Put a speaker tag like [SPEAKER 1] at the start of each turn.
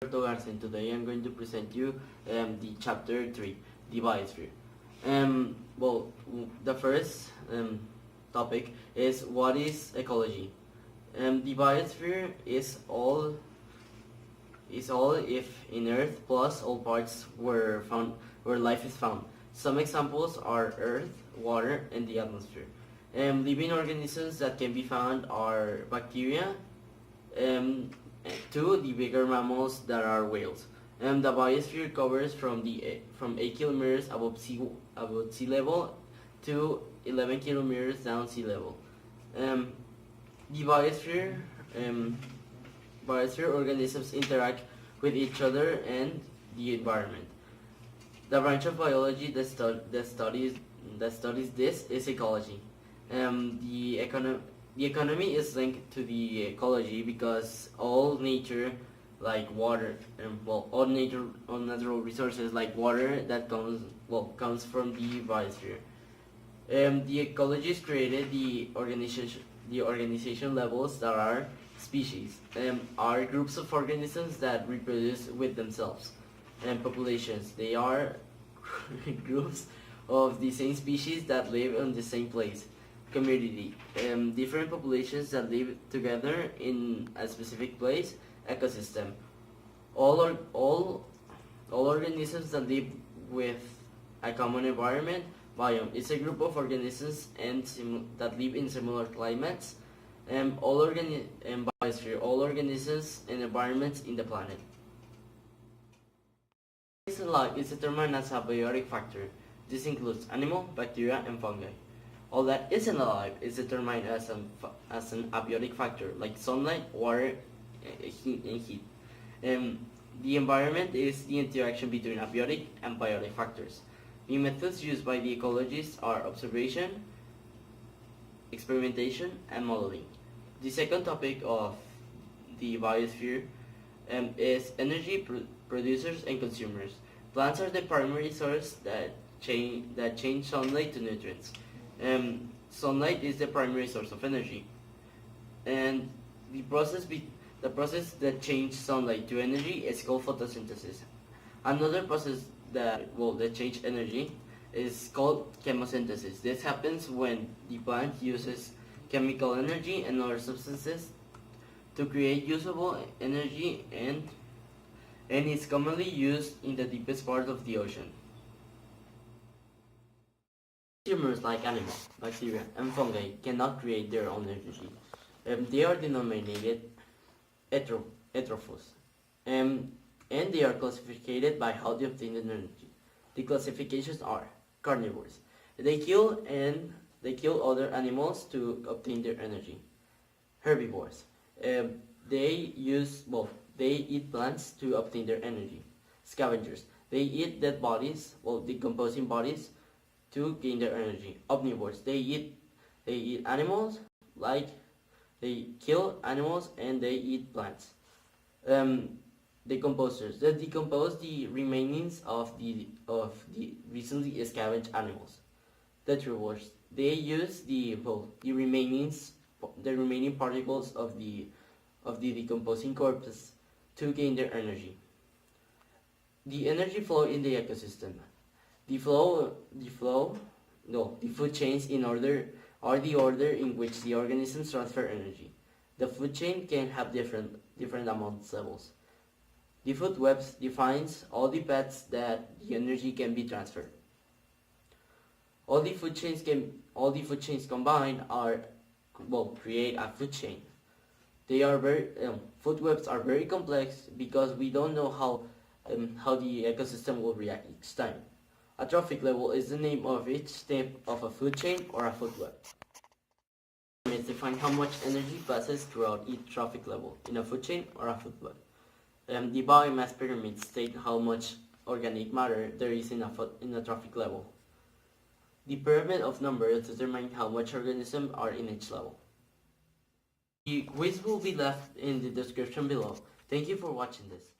[SPEAKER 1] And today I'm going to present you the chapter 3, the biosphere. The first topic is what is ecology. The biosphere is all if in Earth plus all parts where life is found. Some examples are Earth, water, and the atmosphere. Living organisms that can be found are bacteria, to the bigger mammals that are whales. The biosphere covers from 8 kilometers above sea level to 11 kilometers down sea level. The biosphere organisms interact with each other and the environment. The branch of biology that studies this is ecology. The economy is linked to the ecology because all nature, like water, all natural resources like water that comes from the biosphere. The ecologists created the organization levels that are species, are groups of organisms that reproduce with themselves, and populations. They are groups of the same species that live in the same place. Community, different populations that live together in a specific place. Ecosystem, all organisms that live with a common environment. Biome is a group of organisms that live in similar climates. Biosphere, all organisms and environments in the planet. Life is determined as a biotic factor. This includes animal, bacteria, and fungi. All that isn't alive is determined as an abiotic factor, like sunlight, water, and heat. The environment is the interaction between abiotic and biotic factors. The methods used by the ecologists are observation, experimentation, and modeling. The second topic of the biosphere is energy producers and consumers. Plants are the primary source that change sunlight to nutrients. Sunlight is the primary source of energy, and the process that changes sunlight to energy is called photosynthesis. Another process that change energy is called chemosynthesis. This happens when the plant uses chemical energy and other substances to create usable energy, and is commonly used in the deepest part of the ocean. Consumers like animals, bacteria, and fungi cannot create their own energy. They are denominated heterophos, and they are classified by how they obtain the energy. The classifications are carnivores. They kill other animals to obtain their energy. Herbivores. They eat plants to obtain their energy. Scavengers. They eat dead bodies, decomposing bodies, to gain their energy. Omnivores, they eat animals, like they kill animals and they eat plants. Decomposers, they decompose the remainings of the recently scavenged animals. Detritivores, they use the remaining particles of the decomposing corpses to gain their energy. The energy flow in the ecosystem. The food chains are the order in which the organisms transfer energy. The food chain can have different amounts levels. The food webs defines all the paths that the energy can be transferred. All the food chains combined create a food chain. They are food webs are very complex because we don't know how the ecosystem will react each time. A trophic level is the name of each step of a food chain or a food web. Limits define how much energy passes throughout each trophic level in a food chain or a food web. The biomass pyramids state how much organic matter there is in a trophic level. The pyramid of numbers determines how much organisms are in each level. The quiz will be left in the description below. Thank you for watching this.